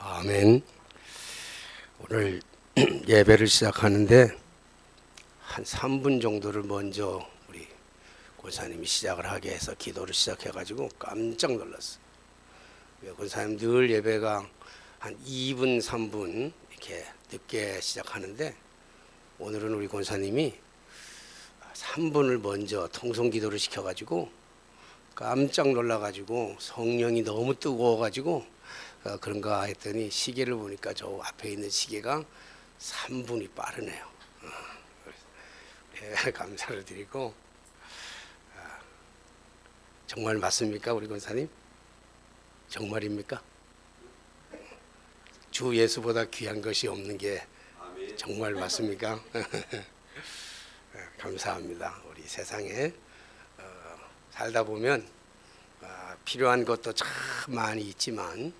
아멘. 오늘 예배를 시작하는데 한 3분 정도를 먼저 우리 권사님이 시작을 하게 해서 기도를 시작해가지고 깜짝 놀랐어요. 권사님 늘 예배가 한 2분, 3분 이렇게 늦게 시작하는데 오늘은 우리 권사님이 3분을 먼저 통성기도를 시켜가지고 깜짝 놀라가지고 성령이 너무 뜨거워가지고 그런가 했더니 시계를 보니까 저 앞에 있는 시계가 3분이 빠르네요. 감사를 드리고, 정말 맞습니까 우리 권사님? 정말입니까? 주 예수보다 귀한 것이 없는 게 정말 맞습니까? 감사합니다. 우리 세상에 살다 보면 필요한 것도 참 많이 있지만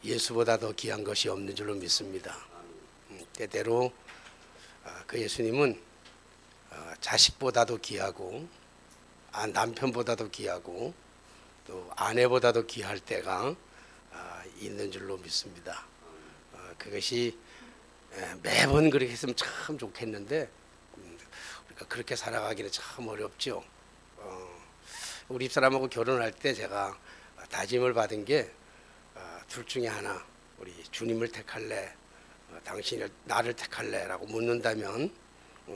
예수보다 더 귀한 것이 없는 줄로 믿습니다. 때때로 그 예수님은 자식보다도 귀하고 남편보다도 귀하고 또 아내보다도 귀할 때가 있는 줄로 믿습니다. 그것이 매번 그렇게 했으면 참 좋겠는데 우리가 그렇게 살아가기는 참 어렵죠. 우리 집사람하고 결혼할 때 제가 다짐을 받은 게 둘 중에 하나, 우리 주님을 택할래, 당신이 나를 택할래라고 묻는다면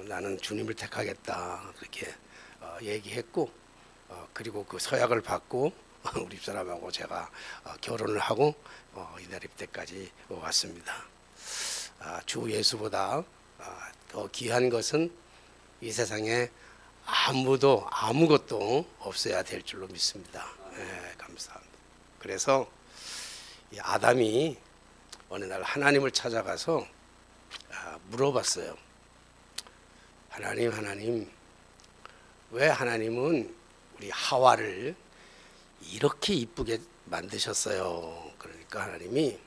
나는 주님을 택하겠다 그렇게 얘기했고, 그리고 그 서약을 받고 우리 집사람하고 제가 결혼을 하고 이날 때까지 왔습니다. 주 예수보다 더 귀한 것은 이 세상에 아무것도 없어야 될 줄로 믿습니다. 감사합니다. 그래서 이 아담이 어느 날 하나님을 찾아가서 물어봤어요. 하나님, 왜 하나님은 우리 하와를 이렇게 이쁘게 만드셨어요? 그러니까 하나님이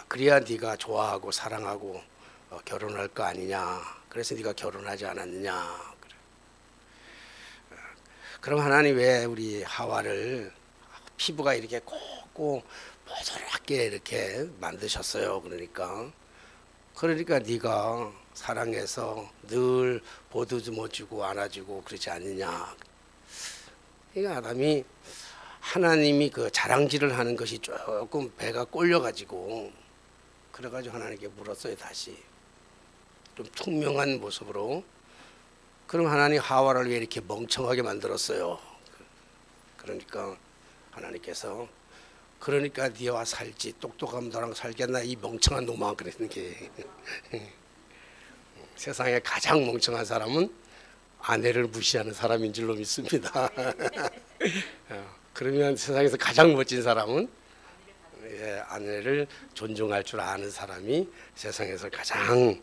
그래야 네가 좋아하고 사랑하고 결혼할 거 아니냐, 그래서 네가 결혼하지 않았느냐. 그럼 하나님 왜 우리 하와를 피부가 이렇게 곱고 보드랍게 이렇게 만드셨어요? 그러니까 네가 사랑해서 늘 보듬어 주고 안아주고 그러지 않느냐. 그러니까 아담이 하나님이 그 자랑질을 하는 것이 조금 배가 꼴려가지고 그래가지고 하나님께 물었어요. 다시 좀 투명한 모습으로. 그럼 하나님 하와를 왜 이렇게 멍청하게 만들었어요? 그러니까 하나님께서 그러니까 네와 살지, 똑똑하면 너랑 살겠나 이 멍청한 놈아, 그랬는 게 세상에 가장 멍청한 사람은 아내를 무시하는 사람인 줄로 믿습니다. 그러면 세상에서 가장 멋진 사람은 아내를 존중할 줄 아는 사람이 세상에서 가장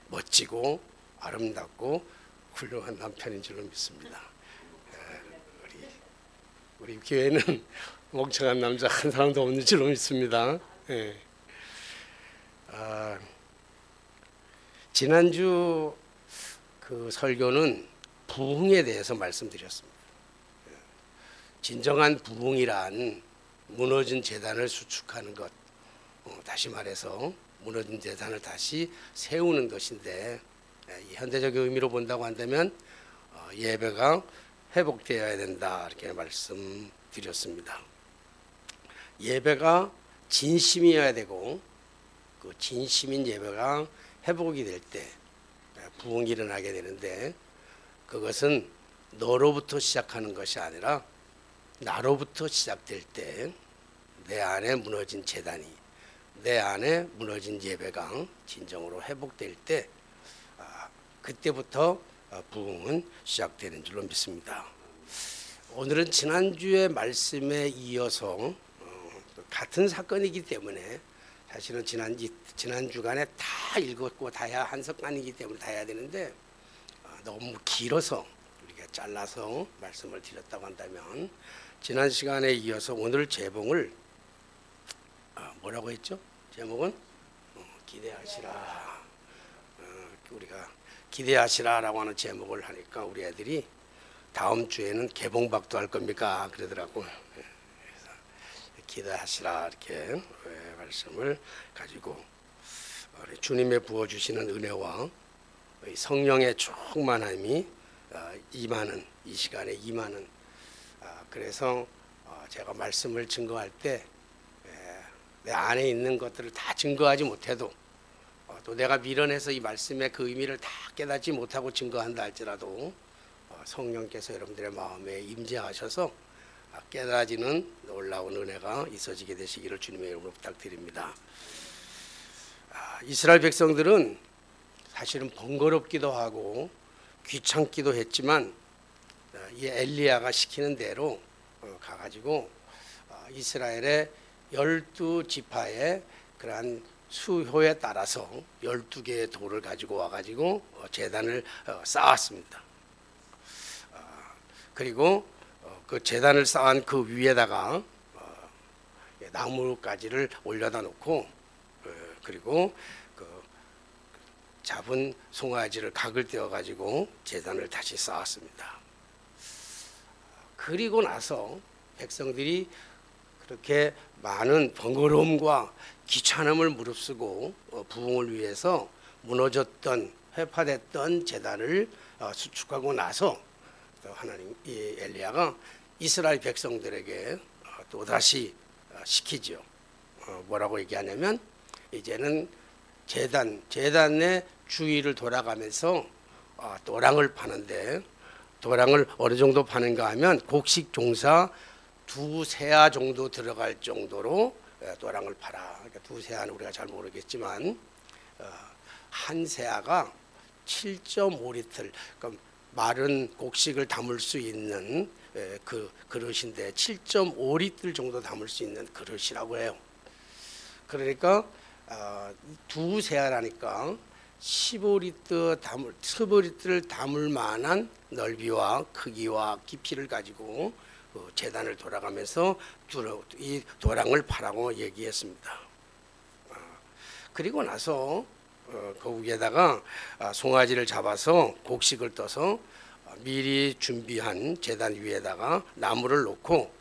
멋지고 아름답고 훌륭한 남편인 줄로 믿습니다. 우리 교회는 멍청한 남자 한 사람도 없는 줄로 믿습니다. 지난주 그 설교는 부흥에 대해서 말씀드렸습니다. 진정한 부흥이란 무너진 제단을 수축하는 것, 다시 말해서 무너진 제단을 다시 세우는 것인데, 현대적 의미로 본다고 한다면 예배가 회복되어야 된다 이렇게 말씀드렸습니다. 예배가 진심이어야 되고 그 진심인 예배가 회복이 될 때 부흥이 일어나게 되는데, 그것은 너로부터 시작하는 것이 아니라 나로부터 시작될 때 내 안에 무너진 제단이, 내 안에 무너진 예배가 진정으로 회복될 때 그때부터 부흥은 시작되는 줄로 믿습니다. 오늘은 지난주의 말씀에 이어서 같은 사건이기 때문에 사실은 지난 주간에 다 읽었고 다 해야 한 사건이기 때문에 다 해야 되는데 너무 길어서 우리가 잘라서 말씀을 드렸다고 한다면, 지난 시간에 이어서 오늘 제목을 뭐라고 했죠? 제목은 기대하시라. 우리가 기대하시라라고 하는 제목을 하니까 우리 애들이 다음 주에는 개봉박도 할 겁니까? 그러더라고요. 기대하시라 이렇게 말씀을 가지고 주님의 부어주시는 은혜와 성령의 충만함이 임하는 이 시간에 임하는 그래서 제가 말씀을 증거할 때 내 안에 있는 것들을 다 증거하지 못해도 또 내가 밀어내서 이 말씀의 그 의미를 다 깨닫지 못하고 증거한다 할지라도 성령께서 여러분들의 마음에 임재하셔서 깨달아지는 놀라운 은혜가 있어지게 되시기를 주님의 이름으로 부탁드립니다. 이스라엘 백성들은 사실은 번거롭기도 하고 귀찮기도 했지만 이 엘리야가 시키는 대로 가가지고 이스라엘의 12지파의 그러한 수효에 따라서 12개의 돌을 가지고 와가지고 제단을 쌓았습니다. 그리고 그 제단을 쌓은 그 위에다가 나무가지를 올려다 놓고 그리고 그 잡은 송아지를 각을 떼어 가지고 제단을 다시 쌓았습니다. 그리고 나서 백성들이 그렇게 많은 번거로움과 귀찮음을 무릅쓰고 부흥을 위해서 무너졌던 회파됐던 제단을 수축하고 나서 하나님 이 엘리야가 이스라엘 백성들에게 또다시 시키죠. 뭐라고 얘기하냐면 이제는 제단의 주위를 돌아가면서 도랑을 파는데 도랑을 어느 정도 파는가 하면 곡식 종사 2세아 정도 들어갈 정도로 도랑을 팔아. 그러니까 2세아는 우리가 잘 모르겠지만 한 세아가 7.5리터 그러니까 마른 곡식을 담을 수 있는 그 그릇인데 7.5리터 정도 담을 수 있는 그릇이라고 해요. 그러니까 2세아라니까 15리터를 담을 만한 넓이와 크기와 깊이를 가지고 제단을 돌아가면서 이 도랑을 파라고 얘기했습니다. 그리고 나서 그 위에다가 송아지를 잡아서 곡식을 떠서 미리 준비한 제단 위에다가 나무를 놓고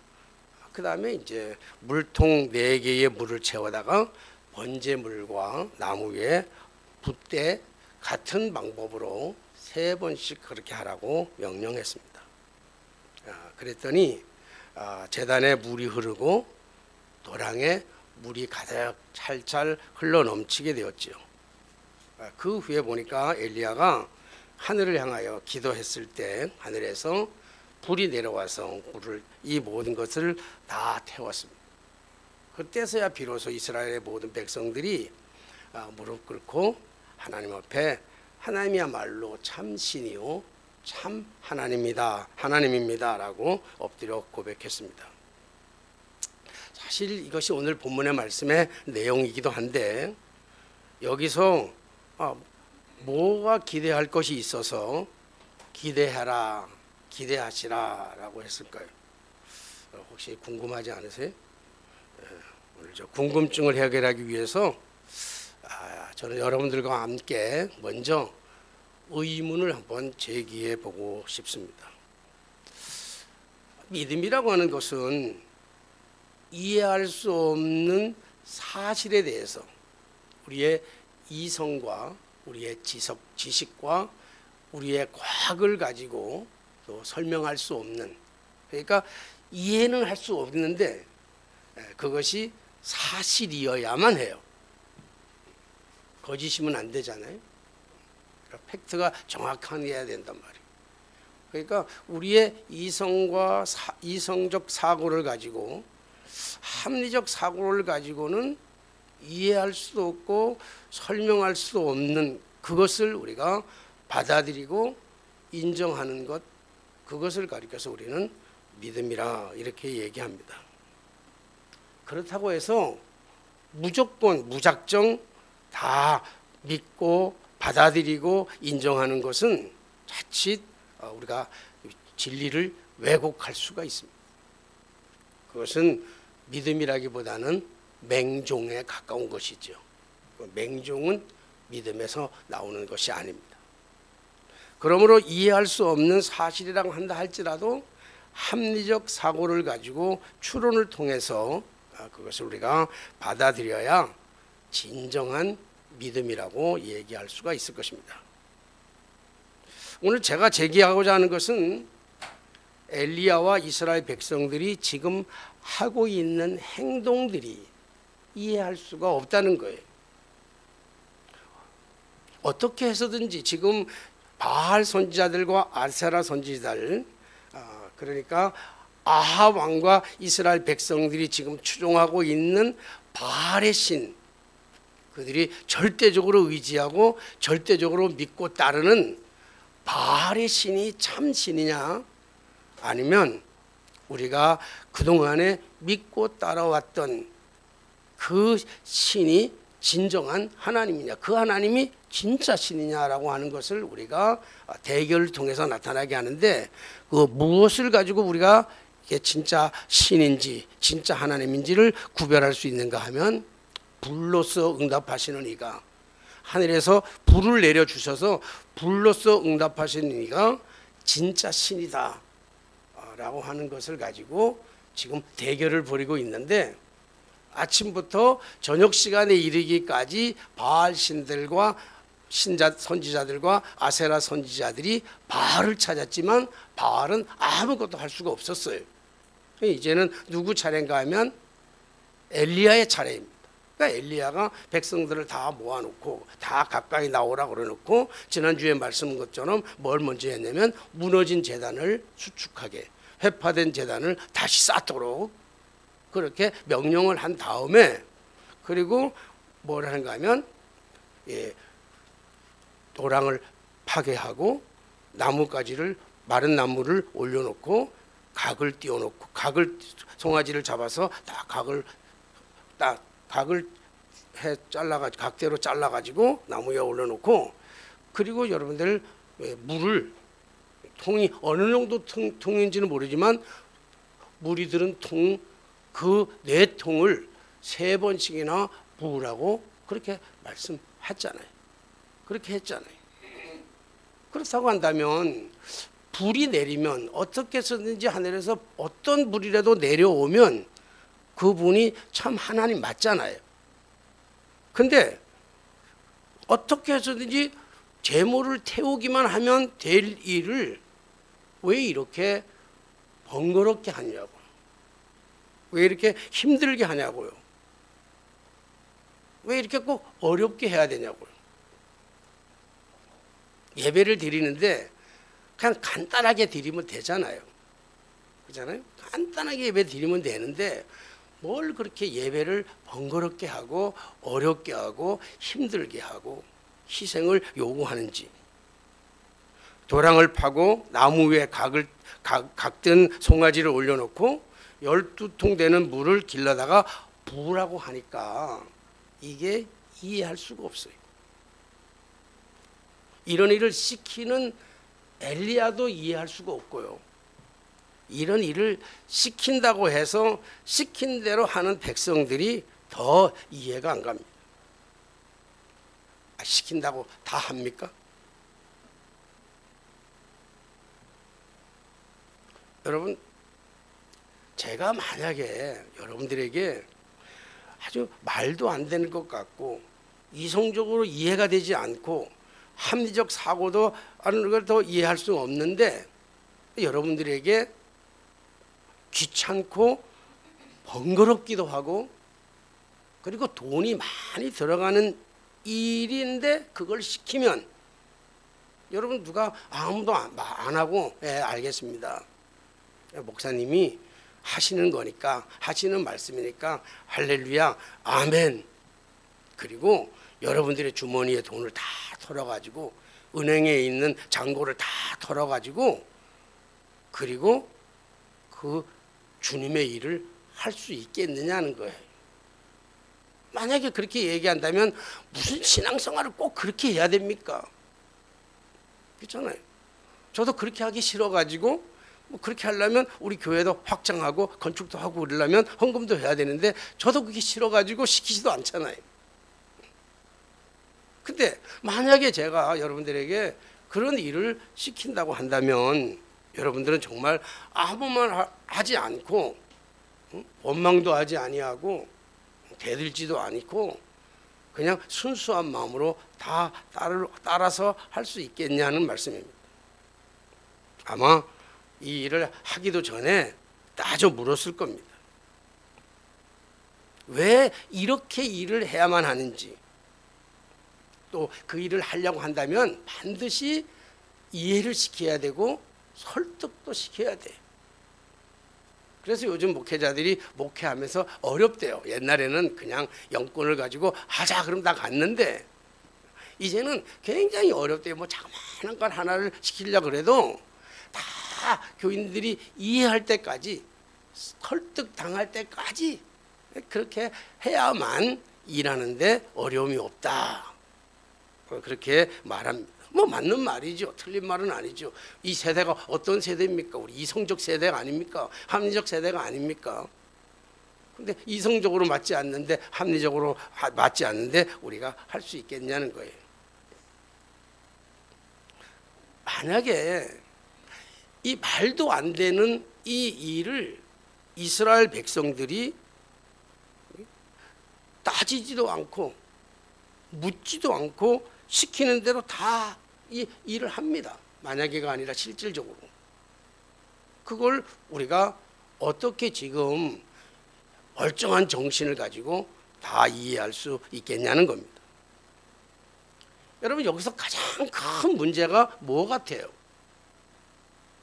그 다음에 이제 물통 4개의 물을 채워다가 번제물과 나무 위에 붓되 같은 방법으로 3번씩 그렇게 하라고 명령했습니다. 그랬더니 제단에 물이 흐르고 도랑에 물이 가득 찰찰 흘러 넘치게 되었지요. 그 후에 보니까 엘리야가 하늘을 향하여 기도했을 때 하늘에서 불이 내려와서 이 모든 것을 다 태웠습니다. 그때서야 비로소 이스라엘의 모든 백성들이 무릎 꿇고 하나님 앞에 하나님이야말로 참 신이요 참 하나님입니다라고 엎드려 고백했습니다. 사실 이것이 오늘 본문의 말씀의 내용이기도 한데 여기서 뭐가 기대할 것이 있어서 기대하시라라고 했을까요? 혹시 궁금하지 않으세요? 오늘 저 궁금증을 해결하기 위해서 저는 여러분들과 함께 먼저 의문을 한번 제기해 보고 싶습니다. 믿음이라고 하는 것은 이해할 수 없는 사실에 대해서 우리의 이성과 우리의 지식과 우리의 과학을 가지고 또 설명할 수 없는, 그러니까 이해는 할 수 없는데 그것이 사실이어야만 해요. 거짓이면 안 되잖아요. 그러니까 팩트가 정확해야 된단 말이에요. 그러니까 우리의 이성적 사고를 가지고 합리적 사고를 가지고는 이해할 수도 없고 설명할 수도 없는 그것을 우리가 받아들이고 인정하는 것, 그것을 가리켜서 우리는 믿음이라 이렇게 얘기합니다. 그렇다고 해서 무작정 다 믿고 받아들이고 인정하는 것은 자칫 우리가 진리를 왜곡할 수가 있습니다. 그것은 믿음이라기보다는 맹종에 가까운 것이죠. 맹종은 믿음에서 나오는 것이 아닙니다. 그러므로 이해할 수 없는 사실이라고 한다 할지라도 합리적 사고를 가지고 추론을 통해서 그것을 우리가 받아들여야 진정한 믿음이라고 얘기할 수가 있을 것입니다. 오늘 제가 제기하고자 하는 것은 엘리야와 이스라엘 백성들이 지금 하고 있는 행동들이 이해할 수가 없다는 거예요. 어떻게 해서든지 지금 바알 선지자들과 아세라 선지자들, 그러니까 아합 왕과 이스라엘 백성들이 지금 추종하고 있는 바알의 신, 그들이 절대적으로 의지하고 절대적으로 믿고 따르는 바알의 신이 참 신이냐, 아니면 우리가 그동안에 믿고 따라왔던 그 신이 진정한 하나님이냐, 그 하나님이 진짜 신이냐라고 하는 것을 우리가 대결을 통해서 나타나게 하는데, 그 무엇을 가지고 우리가 이게 진짜 신인지 진짜 하나님인지를 구별할 수 있는가 하면, 불로서 응답하시는 이가, 하늘에서 불을 내려주셔서 불로서 응답하시는 이가 진짜 신이다 라고 하는 것을 가지고 지금 대결을 벌이고 있는데, 아침부터 저녁 시간에 이르기까지 바알 신들과 선지자들과 아세라 선지자들이 바알을 찾았지만 바알은 아무것도 할 수가 없었어요. 이제는 누구 차례인가 하면 엘리야의 차례입니다. 그러니까 엘리야가 백성들을 다 모아놓고 다 가까이 나오라 그래놓고, 지난주에 말씀한 것처럼 뭘 먼저 했냐면 무너진 제단을 수축하게, 회파된 제단을 다시 쌓도록 그렇게 명령을 한 다음에, 그리고 뭘 하는가 하면 도랑을 파괴하고 나뭇가지를, 마른 나무를 올려놓고 각을 띄워놓고, 송아지를 잡아서 다 각을 해 잘라가지고, 각대로 잘라가지고 나무에 올려놓고, 그리고 여러분들 물을, 통이 어느 정도 통인지는 모르지만 무리들은 그 4통을 3번씩이나 부으라고 그렇게 말씀했잖아요. 그렇게 했잖아요. 그렇다고 한다면 불이 내리면, 어떻게 해서든지 하늘에서 어떤 불이라도 내려오면 그분이 참 하나님 맞잖아요. 근데 어떻게 해서든지 제물을 태우기만 하면 될 일을 왜 이렇게 번거롭게 하냐고, 왜 이렇게 힘들게 하냐고요, 왜 이렇게 꼭 어렵게 해야 되냐고요. 예배를 드리는데 그냥 간단하게 드리면 되잖아요. 그렇잖아요? 간단하게 예배 드리면 되는데 뭘 그렇게 예배를 번거롭게 하고 어렵게 하고 힘들게 하고 희생을 요구하는지. 도랑을 파고 나무 위에 각든 송아지를 올려놓고 12통 되는 물을 길러다가 부으라고 하니까 이게 이해할 수가 없어요. 이런 일을 시키는 엘리야도 이해할 수가 없고요. 이런 일을 시킨다고 해서 시킨 대로 하는 백성들이 더 이해가 안 갑니다. 시킨다고 다 합니까? 여러분, 제가 만약에 여러분들에게 아주 말도 안 되는 것 같고 이성적으로 이해가 되지 않고 합리적 사고도 하는 걸 더 이해할 수 없는데, 여러분들에게 귀찮고 번거롭기도 하고 그리고 돈이 많이 들어가는 일인데 그걸 시키면 여러분 누가 아무도 안 하고, 알겠습니다, 목사님이 하시는 거니까, 하시는 말씀이니까 할렐루야 아멘. 그리고 여러분들의 주머니에 돈을 다 털어가지고 은행에 있는 잔고를 다 털어가지고, 그리고 그 주님의 일을 할 수 있겠느냐는 거예요. 만약에 그렇게 얘기한다면 무슨 신앙생활을 꼭 그렇게 해야 됩니까? 그렇잖아요. 저도 그렇게 하기 싫어가지고 뭐 그렇게 하려면 우리 교회도 확장하고 건축도 하고 그러려면 헌금도 해야 되는데 저도 그게 싫어가지고 시키지도 않잖아요. 근데 만약에 제가 여러분들에게 그런 일을 시킨다고 한다면 여러분들은 정말 아무 말 하지 않고 원망도 하지 아니하고 대들지도 않고 그냥 순수한 마음으로 다 따라서 할 수 있겠냐는 말씀입니다. 아마 이 일을 하기도 전에 따져 물었을 겁니다. 왜 이렇게 일을 해야만 하는지, 또 그 일을 하려고 한다면 반드시 이해를 시켜야 되고 설득도 시켜야 돼. 그래서 요즘 목회자들이 목회하면서 어렵대요. 옛날에는 그냥 영권을 가지고 하자 그럼 다 갔는데 이제는 굉장히 어렵대요. 뭐 자그마한 걸 하나를 시키려고 그래도 다 교인들이 이해할 때까지, 설득 당할 때까지 그렇게 해야만 일하는데 어려움이 없다. 그렇게 말합니다. 뭐 맞는 말이죠. 틀린 말은 아니죠. 이 세대가 어떤 세대입니까? 우리 이성적 세대가 아닙니까? 합리적 세대가 아닙니까? 근데 이성적으로 맞지 않는데, 합리적으로 맞지 않는데 우리가 할 수 있겠냐는 거예요. 만약에 이 말도 안 되는 이 일을 이스라엘 백성들이 따지지도 않고 묻지도 않고 시키는 대로 다 이 일을 합니다. 만약에가 아니라 실질적으로. 그걸 우리가 어떻게 지금 멀쩡한 정신을 가지고 다 이해할 수 있겠냐는 겁니다. 여러분, 여기서 가장 큰 문제가 뭐 같아요?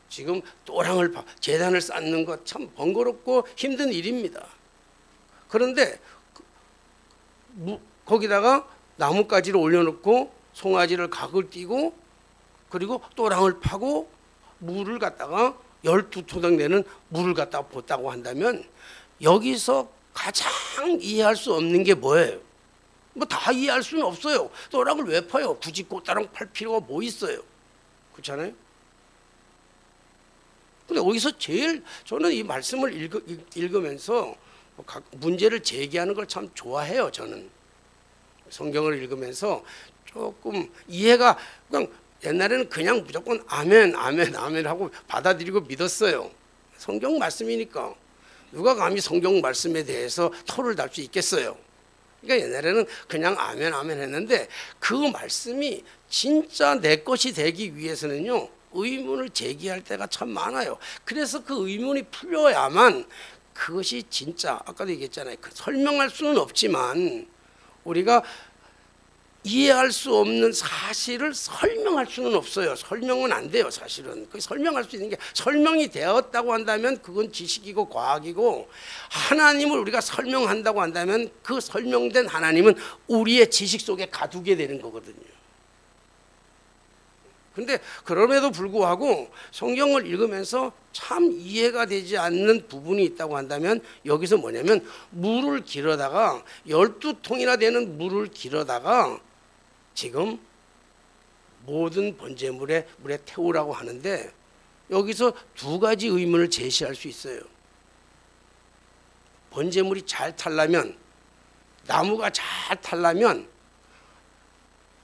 지금 또랑을 제단을 쌓는 것 참 번거롭고 힘든 일입니다. 그런데 거기다가 나뭇가지를 올려놓고 송아지를 각을 띄고 그리고 또랑을 파고 물을 갖다가 12토당 되는 물을 갖다가 붓다고 한다면 여기서 가장 이해할 수 없는 게 뭐예요? 뭐 다 이해할 수는 없어요. 또랑을 왜 파요? 굳이 꽃다랑 팔 필요가 뭐 있어요? 그렇잖아요? 근데 여기서 제일 저는 이 말씀을 읽으면서 문제를 제기하는 걸 참 좋아해요. 저는 성경을 읽으면서 조금 이해가, 그냥 옛날에는 그냥 무조건 아멘 아멘 아멘 하고 받아들이고 믿었어요. 성경 말씀이니까 누가 감히 성경 말씀에 대해서 토를 달 수 있겠어요. 그러니까 옛날에는 그냥 아멘 아멘 했는데 그 말씀이 진짜 내 것이 되기 위해서는요, 의문을 제기할 때가 참 많아요. 그래서 그 의문이 풀려야만 그것이 진짜, 아까도 얘기했잖아요. 설명할 수는 없지만 우리가 이해할 수 없는 사실을 설명할 수는 없어요. 설명은 안 돼요. 사실은 그 설명할 수 있는 게, 설명이 되었다고 한다면 그건 지식이고 과학이고, 하나님을 우리가 설명한다고 한다면 그 설명된 하나님은 우리의 지식 속에 가두게 되는 거거든요. 근데 그럼에도 불구하고 성경을 읽으면서 참 이해가 되지 않는 부분이 있다고 한다면 여기서 뭐냐면, 물을 길어다가 12통이나 되는 물을 길어다가 지금 모든 번제물에 물에 태우라고 하는데 여기서 두 가지 의문을 제시할 수 있어요. 번제물이 잘 타려면, 나무가 잘 타려면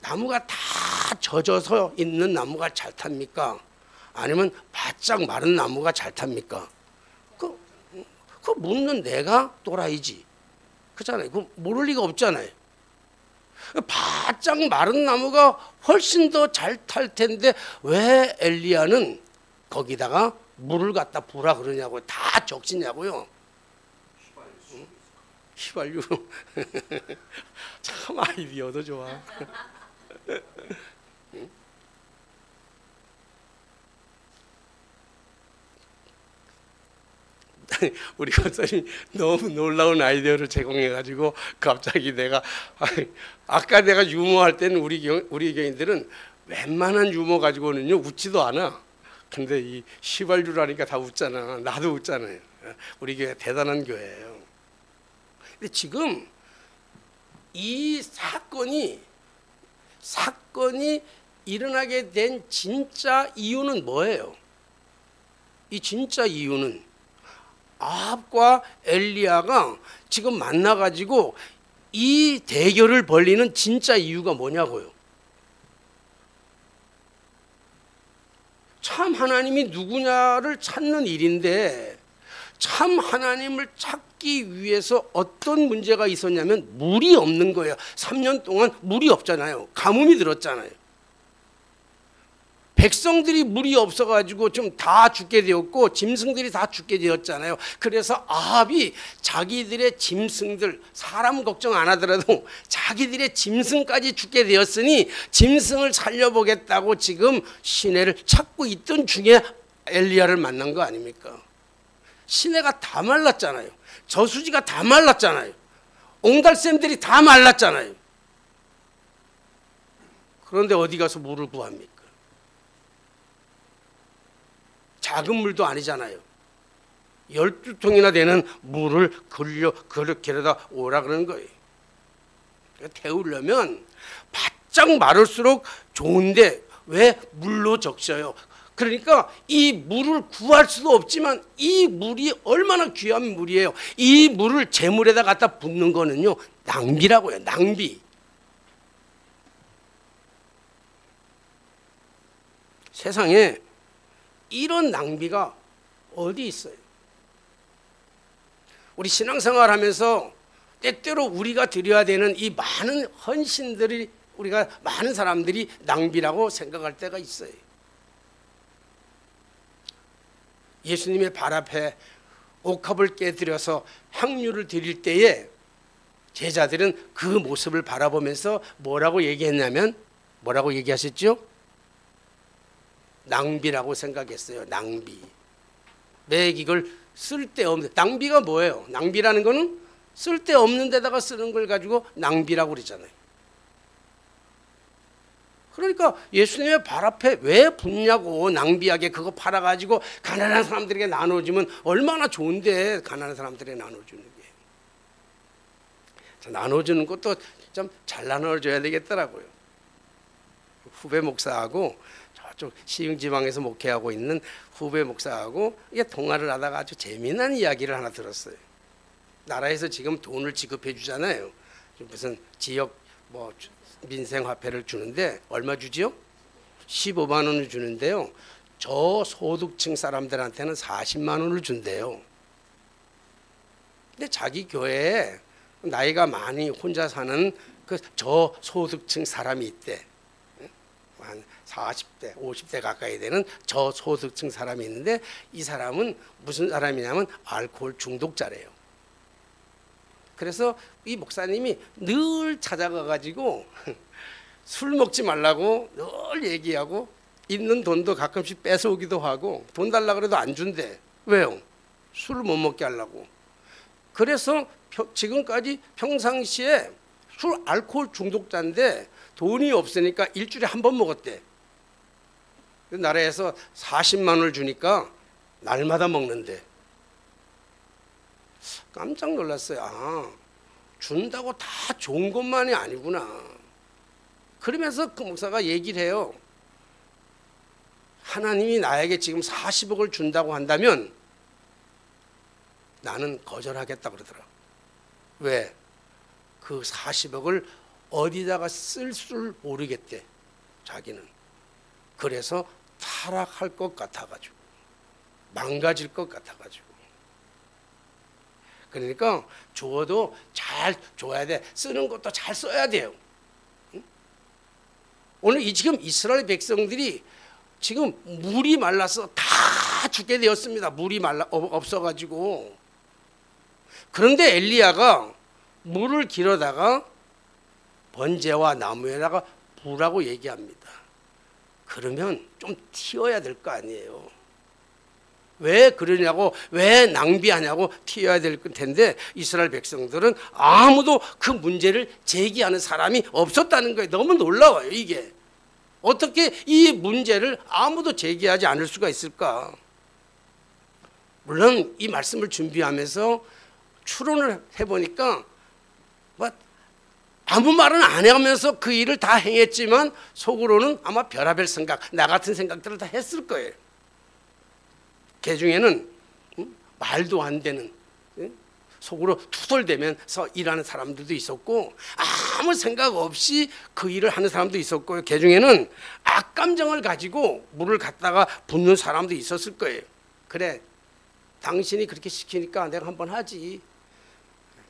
나무가 다 젖어서 있는 나무가 잘 탑니까? 아니면 바짝 마른 나무가 잘 탑니까? 그 묻는 내가 또라이지. 그렇잖아요. 그 모를 리가 없잖아요. 바짝 마른 나무가 훨씬 더 잘 탈 텐데 왜 엘리야는 거기다가 물을 갖다 부라 그러냐고요. 다 적시냐고요. 휘발유. 참 아이디어도 좋아. 우리 권사님 너무 놀라운 아이디어를 제공해가지고 갑자기 내가, 아까 내가 유머할 때는 우리 교인들은 웬만한 유머 가지고는요 웃지도 않아. 근데 이 휘발유라니까 다 웃잖아. 나도 웃잖아요. 우리 교회 대단한 교회예요. 근데 지금 이 사건이 일어나게 된 진짜 이유는 뭐예요? 이 진짜 이유는 아합과 엘리야가 지금 만나가지고 이 대결을 벌리는 진짜 이유가 뭐냐고요. 참 하나님이 누구냐를 찾는 일인데 참 하나님을 찾기 위해서 어떤 문제가 있었냐면 물이 없는 거예요. 3년 동안 물이 없잖아요. 가뭄이 들었잖아요. 백성들이 물이 없어가지고 좀 다 죽게 되었고 짐승들이 다 죽게 되었잖아요. 그래서 아합이 자기들의 짐승들, 사람 걱정 안 하더라도 자기들의 짐승까지 죽게 되었으니 짐승을 살려보겠다고 지금 시내를 찾고 있던 중에 엘리야를 만난 거 아닙니까? 시내가 다 말랐잖아요. 저수지가 다 말랐잖아요. 옹달샘들이 다 말랐잖아요. 그런데 어디 가서 물을 구합니까? 작은 물도 아니잖아요. 12통이나 되는 물을 그렇게다 오라 그러는 거예요. 태우려면 바짝 마를수록 좋은데 왜 물로 적셔요? 그러니까 이 물을 구할 수도 없지만 이 물이 얼마나 귀한 물이에요. 이 물을 재물에다 갖다 붓는 거는요, 낭비라고 해요. 낭비. 세상에 이런 낭비가 어디 있어요? 우리 신앙생활 하면서 때때로 우리가 드려야 되는 이 많은 헌신들이 우리가 많은 사람들이 낭비라고 생각할 때가 있어요. 예수님의 발 앞에 옥합을 깨뜨려서 향유를 드릴 때에 제자들은 그 모습을 바라보면서 뭐라고 얘기했냐면 뭐라고 얘기하셨죠? 낭비라고 생각했어요. 낭비. 매일 이걸 쓸데없는, 낭비가 뭐예요? 낭비라는 거는 쓸데없는 데다가 쓰는 걸 가지고 낭비라고 그러잖아요. 그러니까 예수님의 발 앞에 왜 붓냐고. 낭비하게 그거 팔아가지고 가난한 사람들에게 나눠주면 얼마나 좋은데, 가난한 사람들에게 나눠주는 게. 나눠주는 것도 좀 잘 나눠줘야 되겠더라고요. 후배 목사하고 저쪽 시흥지방에서 목회하고 있는 후배 목사하고 이게 통화를 하다가 아주 재미난 이야기를 하나 들었어요. 나라에서 지금 돈을 지급해 주잖아요. 무슨 지역 뭐 민생화폐를 주는데 얼마 주지요? 15만 원을 주는데요. 저소득층 사람들한테는 40만 원을 준대요. 근데 자기 교회에 나이가 많이 혼자 사는 그 저소득층 사람이 있대. 한 40대, 50대 가까이 되는 저소득층 사람이 있는데 이 사람은 무슨 사람이냐면 알코올 중독자래요. 그래서 이 목사님이 늘 찾아가 가지고 술 먹지 말라고 늘 얘기하고 있는 돈도 가끔씩 뺏어오기도 하고 돈 달라 그래도 안 준대. 왜요? 술을 못 먹게 하려고. 그래서 지금까지 평상시에 술 알코올 중독자인데 돈이 없으니까 일주일에 한 번 먹었대. 나라에서 40만 원을 주니까 날마다 먹는데. 깜짝 놀랐어요. 아, 준다고 다 좋은 것만이 아니구나. 그러면서 그 목사가 얘기를 해요. 하나님이 나에게 지금 40억을 준다고 한다면 나는 거절하겠다 그러더라. 왜? 그 40억을 어디다가 쓸 줄 모르겠대. 자기는. 그래서 타락할 것 같아가지고, 망가질 것 같아가지고. 그러니까 줘도 잘 줘야 돼. 쓰는 것도 잘 써야 돼요. 응? 오늘 지금 이스라엘 백성들이 지금 물이 말라서 다 죽게 되었습니다. 물이 없어가지고. 그런데 엘리야가 물을 길어다가 번제와 나무에다가 부라고 얘기합니다. 그러면 좀 튀어야 될 거 아니에요. 왜 그러냐고, 왜 낭비하냐고 튀어야 될 텐데 이스라엘 백성들은 아무도 그 문제를 제기하는 사람이 없었다는 거예요. 너무 놀라워요. 이게 어떻게 이 문제를 아무도 제기하지 않을 수가 있을까? 물론 이 말씀을 준비하면서 추론을 해보니까 아무 말은 안 하면서 그 일을 다 행했지만 속으로는 아마 별의별 생각, 나 같은 생각들을 다 했을 거예요. 그 중에는 말도 안 되는, 속으로 투덜대면서 일하는 사람들도 있었고 아무 생각 없이 그 일을 하는 사람도 있었고요. 그 중에는 악감정을 가지고 물을 갖다가 붓는 사람도 있었을 거예요. 그래, 당신이 그렇게 시키니까 내가 한번 하지.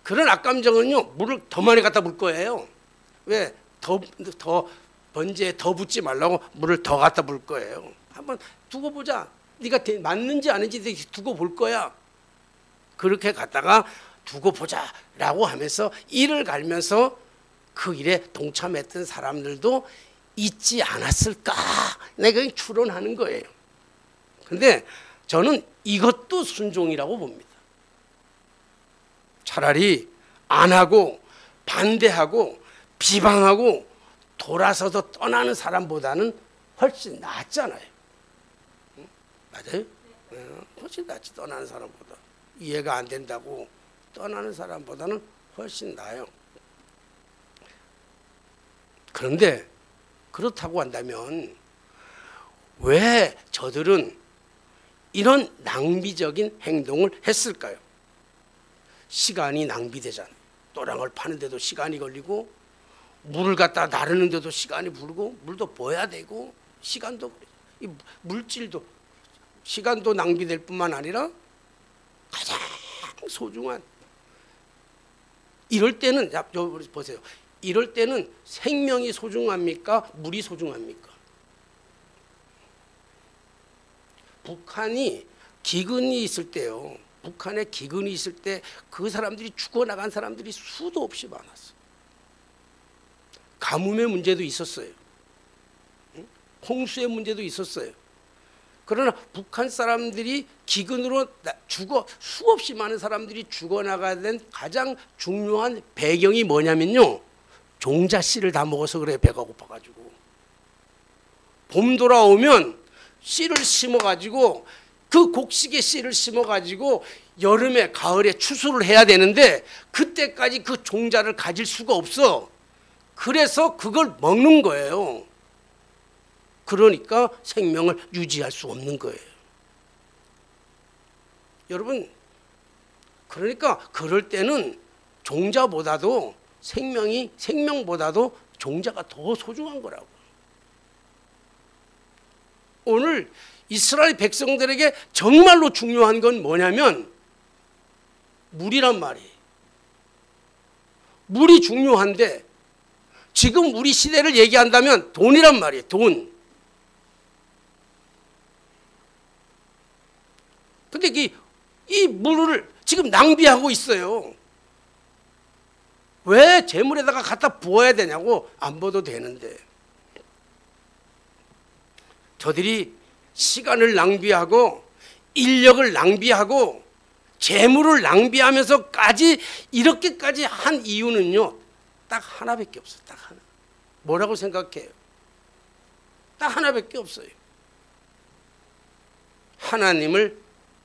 그런 악감정은요, 물을 더 많이 갖다 붓을 거예요. 왜? 더 번제에 더 붓지 말라고 물을 더 갖다 붓을 거예요. 한번 두고 보자. 네가 맞는지 아닌지 두고 볼 거야. 그렇게 갖다가 두고 보자라고 하면서 일을 갈면서 그 일에 동참했던 사람들도 있지 않았을까? 내가 추론하는 거예요. 근데 저는 이것도 순종이라고 봅니다. 차라리 안 하고 반대하고 비방하고 돌아서서 떠나는 사람보다는 훨씬 낫잖아요. 맞아요? 훨씬 낫지. 떠나는 사람보다. 이해가 안 된다고 떠나는 사람보다는 훨씬 나아요. 그런데 그렇다고 한다면 왜 저들은 이런 낭비적인 행동을 했을까요? 시간이 낭비되잖아요. 또랑을 파는데도 시간이 걸리고 물을 갖다 나르는데도 시간이 부르고 물도 부어야 되고 시간도 이 물질도 시간도 낭비될 뿐만 아니라 가장 소중한 이럴 때는 보세요. 이럴 때는 생명이 소중합니까? 물이 소중합니까? 북한이 기근이 있을 때요. 북한에 기근이 있을 때 그 사람들이 죽어나간 사람들이 수도 없이 많았어요. 가뭄의 문제도 있었어요. 홍수의 문제도 있었어요. 그러나 북한 사람들이 기근으로 수없이 많은 사람들이 죽어나가야 된 가장 중요한 배경이 뭐냐면요. 종자 씨를 다 먹어서 그래. 배가 고파가지고. 봄 돌아오면 씨를 심어가지고 그 곡식의 씨를 심어가지고 여름에 가을에 추수를 해야 되는데 그때까지 그 종자를 가질 수가 없어. 그래서 그걸 먹는 거예요. 그러니까 생명을 유지할 수 없는 거예요. 여러분, 그러니까 그럴 때는 종자보다도 생명보다도 종자가 더 소중한 거라고. 오늘 이스라엘 백성들에게 정말로 중요한 건 뭐냐면 물이란 말이에요. 물이 중요한데 지금 우리 시대를 얘기한다면 돈이란 말이에요. 돈. 근데 이 물을 지금 낭비하고 있어요. 왜 재물에다가 갖다 부어야 되냐고. 안 부어도 되는데. 저들이 시간을 낭비하고 인력을 낭비하고 재물을 낭비하면서까지 이렇게까지 한 이유는요. 딱 하나밖에 없어요. 딱 하나. 뭐라고 생각해요? 딱 하나밖에 없어요. 하나님을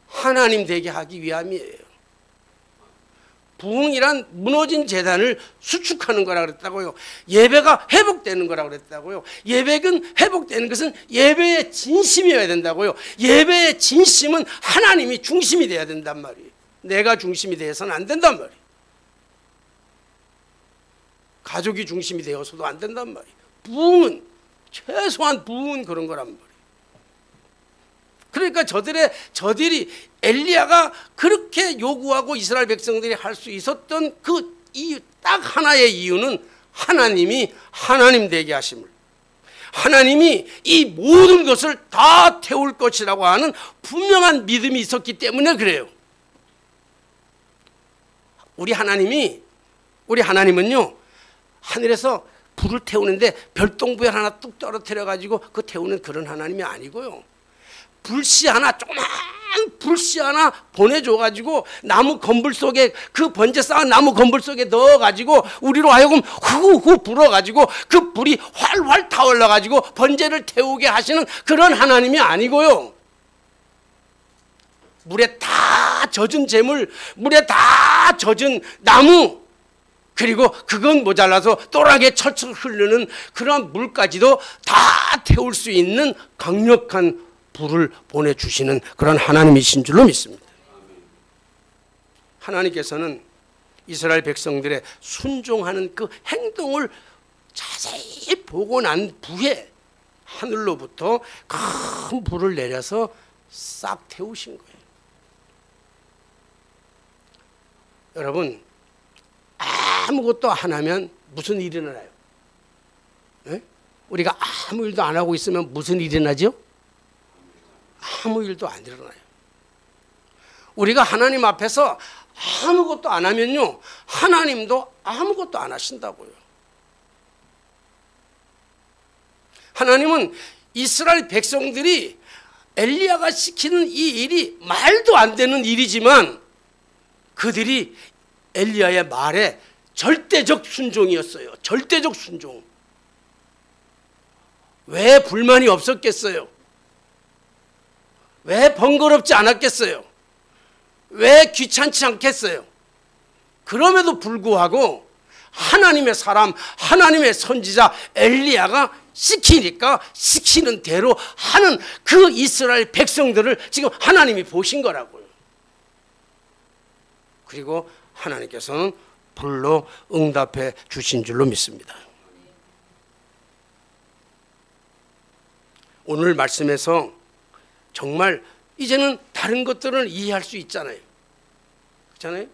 하나님 되게 하기 위함이에요. 부흥이란 무너진 재단을 수축하는 거라 그랬다고요. 예배가 회복되는 거라 그랬다고요. 예배는 회복되는 것은 예배의 진심이어야 된다고요. 예배의 진심은 하나님이 중심이 돼야 된단 말이에요. 내가 중심이 되어서는 안 된단 말이에요. 가족이 중심이 되어서도 안 된단 말이에요. 부흥은 최소한 부흥은 그런 거란 말이에요. 그러니까 저들이 엘리야가 그렇게 요구하고 이스라엘 백성들이 할 수 있었던 그 이유, 딱 하나의 이유는 하나님이 하나님 되게 하심을, 하나님이 이 모든 것을 다 태울 것이라고 하는 분명한 믿음이 있었기 때문에 그래요. 우리 하나님은요, 하늘에서 불을 태우는데 별똥별 하나 뚝 떨어뜨려 가지고 그 태우는 그런 하나님이 아니고요. 불씨 하나, 조그만 불씨 하나 보내줘가지고 나무 건불 속에, 그 번제 쌓은 나무 건불 속에 넣어가지고 우리로 하여금 후후 불어가지고 그 불이 활활 타올라가지고 번제를 태우게 하시는 그런 하나님이 아니고요. 물에 다 젖은 재물, 물에 다 젖은 나무, 그리고 그건 모자라서 또락에 철철 흐르는 그런 물까지도 다 태울 수 있는 강력한 불을 보내주시는 그런 하나님이신 줄로 믿습니다. 하나님께서는 이스라엘 백성들의 순종하는 그 행동을 자세히 보고 난 후에 하늘로부터 큰 불을 내려서 싹 태우신 거예요. 여러분, 아무것도 안 하면 무슨 일이 일어나요? 네? 우리가 아무 일도 안 하고 있으면 무슨 일이 일어나죠? 아무 일도 안 일어나요. 우리가 하나님 앞에서 아무것도 안 하면요, 하나님도 아무것도 안 하신다고요. 하나님은 이스라엘 백성들이 엘리야가 시키는 이 일이 말도 안 되는 일이지만 그들이 엘리야의 말에 절대적 순종이었어요. 절대적 순종. 왜 불만이 없었겠어요? 왜 번거롭지 않았겠어요? 왜 귀찮지 않겠어요? 그럼에도 불구하고 하나님의 사람, 하나님의 선지자 엘리야가 시키니까 시키는 대로 하는 그 이스라엘 백성들을 지금 하나님이 보신 거라고요. 그리고 하나님께서는 불로 응답해 주신 줄로 믿습니다. 오늘 말씀에서 정말 이제는 다른 것들을 이해할 수 있잖아요. 그렇잖아요?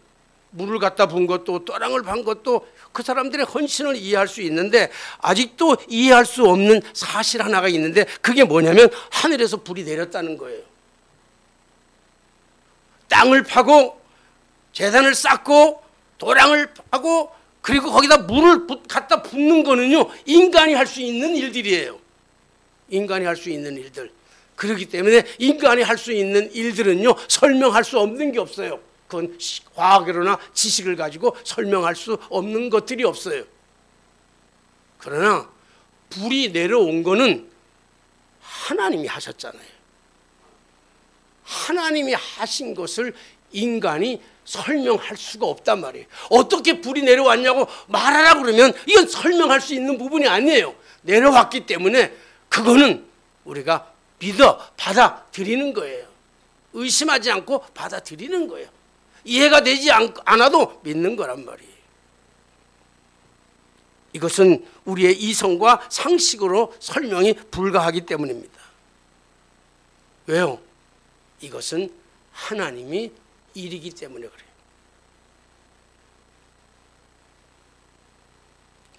물을 갖다 분 것도 또랑을 판 것도 그 사람들의 헌신을 이해할 수 있는데 아직도 이해할 수 없는 사실 하나가 있는데 그게 뭐냐면 하늘에서 불이 내렸다는 거예요. 땅을 파고 제단을 쌓고 도랑을 파고 그리고 거기다 물을 갖다 붓는 거는요, 인간이 할 수 있는 일들이에요. 인간이 할 수 있는 일들. 그렇기 때문에 인간이 할 수 있는 일들은요, 설명할 수 없는 게 없어요. 그건 과학으로나 지식을 가지고 설명할 수 없는 것들이 없어요. 그러나 불이 내려온 거는 하나님이 하셨잖아요. 하나님이 하신 것을 인간이 설명할 수가 없단 말이에요. 어떻게 불이 내려왔냐고 말하라 그러면 이건 설명할 수 있는 부분이 아니에요. 내려왔기 때문에 그거는 우리가 믿어 받아들이는 거예요. 의심하지 않고 받아들이는 거예요. 이해가 되지 않아도 믿는 거란 말이에요. 이것은 우리의 이성과 상식으로 설명이 불가하기 때문입니다. 왜요? 이것은 하나님이 일이기 때문에 그래요.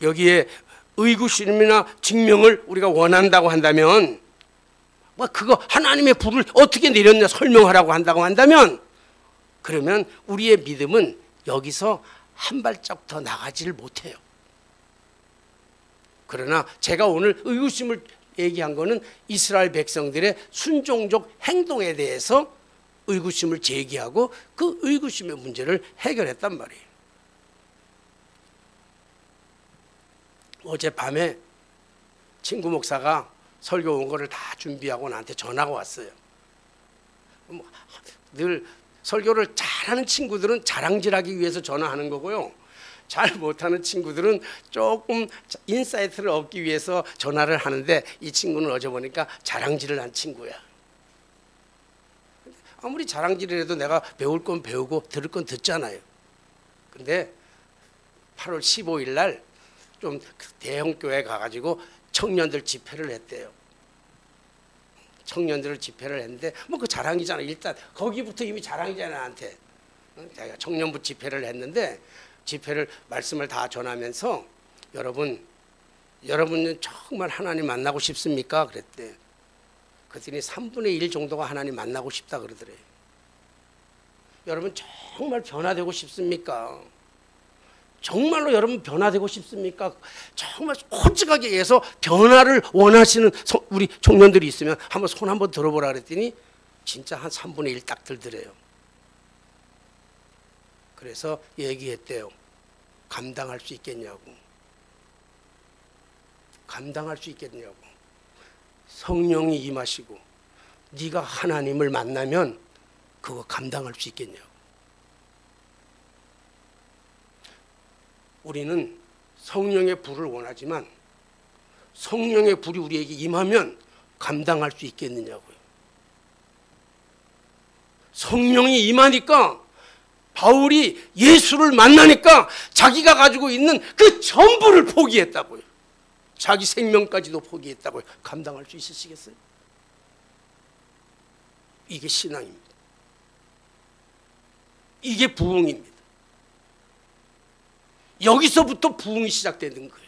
여기에 의구심이나 증명을 우리가 원한다고 한다면, 그거 하나님의 불을 어떻게 내렸냐 설명하라고 한다고 한다면, 그러면 우리의 믿음은 여기서 한 발짝 더 나가지를 못해요. 그러나 제가 오늘 의구심을 얘기한 거는 이스라엘 백성들의 순종적 행동에 대해서 의구심을 제기하고 그 의구심의 문제를 해결했단 말이에요. 어젯밤에 친구 목사가 설교 온 거를 다 준비하고 나한테 전화가 왔어요. 늘 설교를 잘하는 친구들은 자랑질하기 위해서 전화하는 거고요. 잘 못하는 친구들은 조금 인사이트를 얻기 위해서 전화를 하는데 이 친구는 어제 보니까 자랑질을 한 친구야. 아무리 자랑질을 해도 내가 배울 건 배우고 들을 건 듣잖아요. 근데 8월 15일 날 좀 대형 교회 가가지고 청년들 집회를 했대요. 청년들을 집회를 했는데 그 자랑이잖아. 일단 거기부터 이미 자랑이잖아 나한테. 자기가 청년부 집회를 했는데 집회를 말씀을 다 전하면서 여러분은 정말 하나님 만나고 싶습니까? 그랬대. 그랬더니 3분의 1 정도가 하나님 만나고 싶다 그러더래요. 여러분 정말 변화되고 싶습니까? 정말로 여러분 변화되고 싶습니까? 정말 솔직하게 해서 변화를 원하시는 우리 청년들이 있으면 한번 손 한번 들어보라 그랬더니 진짜 한 3분의 1 딱 들더래요. 그래서 얘기했대요. 감당할 수 있겠냐고. 감당할 수 있겠냐고. 성령이 임하시고 네가 하나님을 만나면 그거 감당할 수 있겠냐고. 우리는 성령의 불을 원하지만 성령의 불이 우리에게 임하면 감당할 수 있겠느냐고요. 성령이 임하니까 바울이 예수를 만나니까 자기가 가지고 있는 그 전부를 포기했다고요. 자기 생명까지도 포기했다고요. 감당할 수 있으시겠어요? 이게 신앙입니다. 이게 부흥입니다. 여기서부터 부흥이 시작되는 거예요.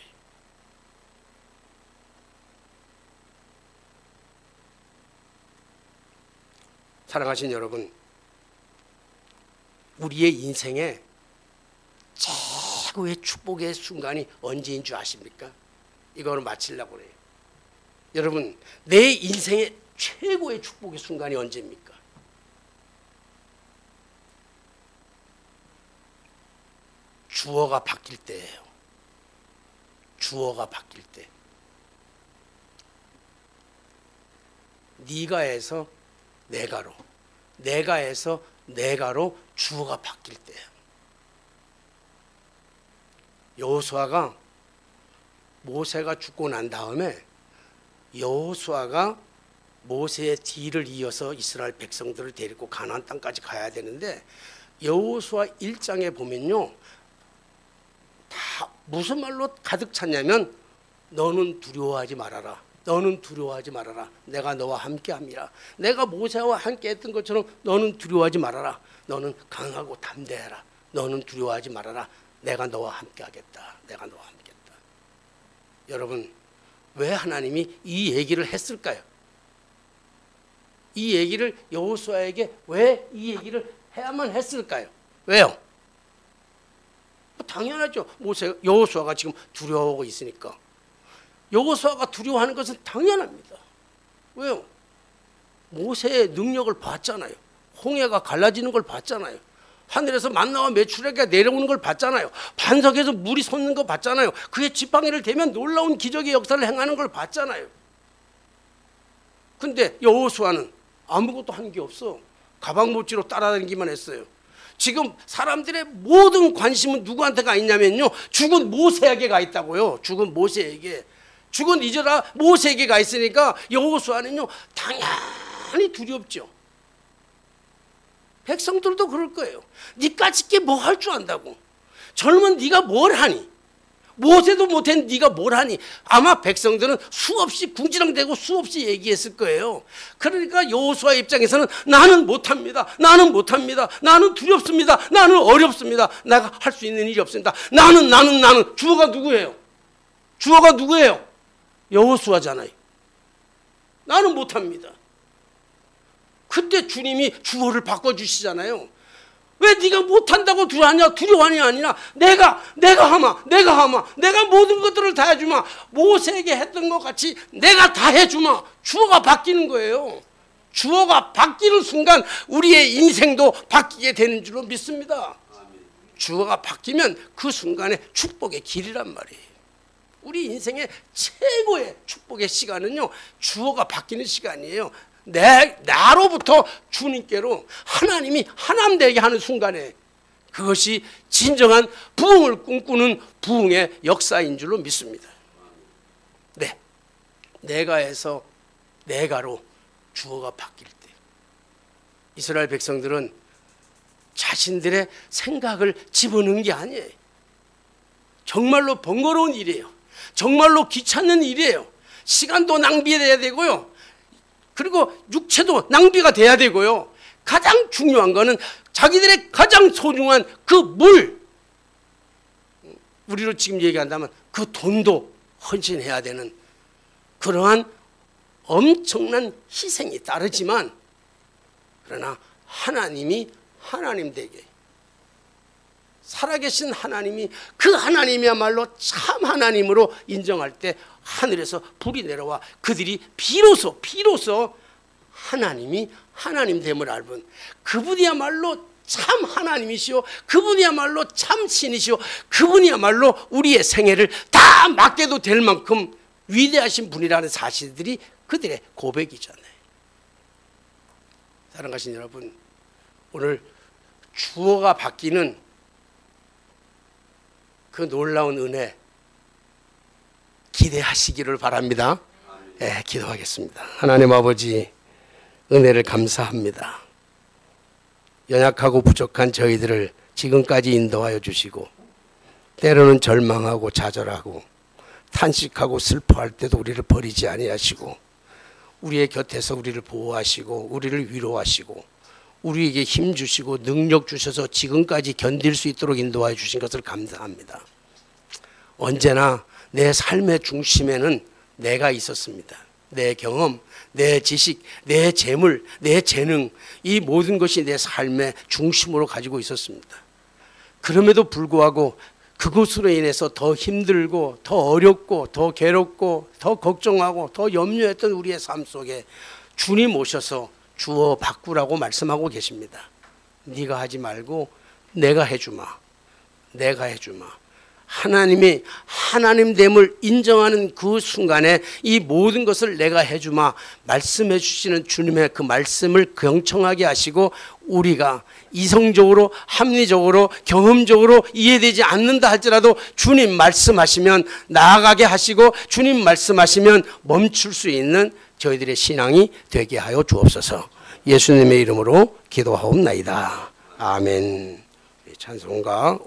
사랑하신 여러분, 우리의 인생에 최고의 축복의 순간이 언제인 줄 아십니까? 이거를 마치려고 그래요. 여러분, 내 인생의 최고의 축복의 순간이 언제입니까? 주어가 바뀔 때예요. 주어가 바뀔 때. 네가에서 내가로, 내가에서 내가로 주어가 바뀔 때예요. 여호수아가 모세가 죽고 난 다음에 여호수아가 모세의 뒤를 이어서 이스라엘 백성들을 데리고 가나안 땅까지 가야 되는데 여호수아 1장에 보면요, 다 무슨 말로 가득 찼냐면 너는 두려워하지 말아라. 너는 두려워하지 말아라. 내가 너와 함께함이라. 내가 모세와 함께 했던 것처럼 너는 두려워하지 말아라. 너는 강하고 담대해라. 너는 두려워하지 말아라. 내가 너와 함께하겠다. 내가 너와 함께했다. 여러분, 왜 하나님이 이 얘기를 했을까요? 이 얘기를 여호수아에게 왜 이 얘기를 해야만 했을까요? 왜요? 당연하죠. 여호수아가 지금 두려워하고 있으니까. 여호수아가 두려워하는 것은 당연합니다. 왜요? 모세의 능력을 봤잖아요. 홍해가 갈라지는 걸 봤잖아요. 하늘에서 만나와 메추라기가 내려오는 걸 봤잖아요. 반석에서 물이 솟는 거 봤잖아요. 그의 지팡이를 대면 놀라운 기적의 역사를 행하는 걸 봤잖아요. 근데 여호수아는 아무것도 한 게 없어. 가방 못지로 따라다니기만 했어요. 지금 사람들의 모든 관심은 누구한테 가 있냐면요, 죽은 모세에게 가 있다고요. 죽은 모세에게. 죽은 이제라 모세에게 가 있으니까 여호수아는요 당연히 두렵죠. 백성들도 그럴 거예요. 니까짓 게 뭐 할 줄 안다고. 젊은 네가 뭘 하니? 모세도 못한 네가 뭘 하니? 아마 백성들은 수없이 궁지렁대고 수없이 얘기했을 거예요. 그러니까 여호수아 입장에서는 나는 못합니다. 나는 못합니다. 나는 두렵습니다. 나는 어렵습니다. 내가 할 수 있는 일이 없습니다. 나는 주어가 누구예요? 주어가 누구예요? 여호수아잖아요. 나는 못합니다. 그때 주님이 주어를 바꿔주시잖아요. 왜 네가 못한다고 두려워하냐 아니라 내가 하마. 내가 모든 것들을 다 해주마. 모세에게 했던 것 같이 내가 다 해주마. 주어가 바뀌는 거예요. 주어가 바뀌는 순간 우리의 인생도 바뀌게 되는 줄로 믿습니다. 주어가 바뀌면 그 순간에 축복의 길이란 말이에요. 우리 인생의 최고의 축복의 시간은요, 주어가 바뀌는 시간이에요. 나로부터 주님께로 하나님이 하나님 되게 하는 순간에 그것이 진정한 부흥을 꿈꾸는 부흥의 역사인 줄로 믿습니다. 네, 내가에서 내가로 주어가 바뀔 때 이스라엘 백성들은 자신들의 생각을 집어넣은 게 아니에요. 정말로 번거로운 일이에요. 정말로 귀찮은 일이에요. 시간도 낭비돼야 되고요. 그리고 육체도 낭비가 돼야 되고요. 가장 중요한 거는 자기들의 가장 소중한 그 물, 우리로 지금 얘기한다면 그 돈도 헌신해야 되는 그러한 엄청난 희생이 따르지만, 그러나 하나님이 하나님 되게 살아계신 하나님이 그 하나님이야말로 참 하나님으로 인정할 때 하늘에서 불이 내려와 그들이 비로소 하나님이 하나님됨을 알면 그분이야말로 참 하나님이시오, 그분이야말로 참 신이시오, 그분이야말로 우리의 생애를 다 맡겨도 될 만큼 위대하신 분이라는 사실들이 그들의 고백이잖아요. 사랑하신 여러분, 오늘 주어가 바뀌는 그 놀라운 은혜 기대하시기를 바랍니다. 네, 기도하겠습니다. 하나님 아버지, 은혜를 감사합니다. 연약하고 부족한 저희들을 지금까지 인도하여 주시고, 때로는 절망하고 좌절하고 탄식하고 슬퍼할 때도 우리를 버리지 아니하시고, 우리의 곁에서 우리를 보호하시고 우리를 위로하시고 우리에게 힘 주시고 능력 주셔서 지금까지 견딜 수 있도록 인도하여 주신 것을 감사합니다. 언제나 내 삶의 중심에는 내가 있었습니다. 내 경험, 내 지식, 내 재물, 내 재능, 이 모든 것이 내 삶의 중심으로 가지고 있었습니다. 그럼에도 불구하고 그것으로 인해서 더 힘들고 더 어렵고 더 괴롭고 더 걱정하고 더 염려했던 우리의 삶 속에 주님 오셔서 주어 바꾸라고 말씀하고 계십니다. 네가 하지 말고 내가 해주마. 내가 해주마. 하나님이 하나님됨을 인정하는 그 순간에 이 모든 것을 내가 해주마 말씀해 주시는 주님의 그 말씀을 경청하게 하시고 우리가 이성적으로 합리적으로 경험적으로 이해되지 않는다 할지라도 주님 말씀하시면 나아가게 하시고 주님 말씀하시면 멈출 수 있는 저희들의 신앙이 되게 하여 주옵소서. 예수님의 이름으로 기도하옵나이다. 아멘. 찬송가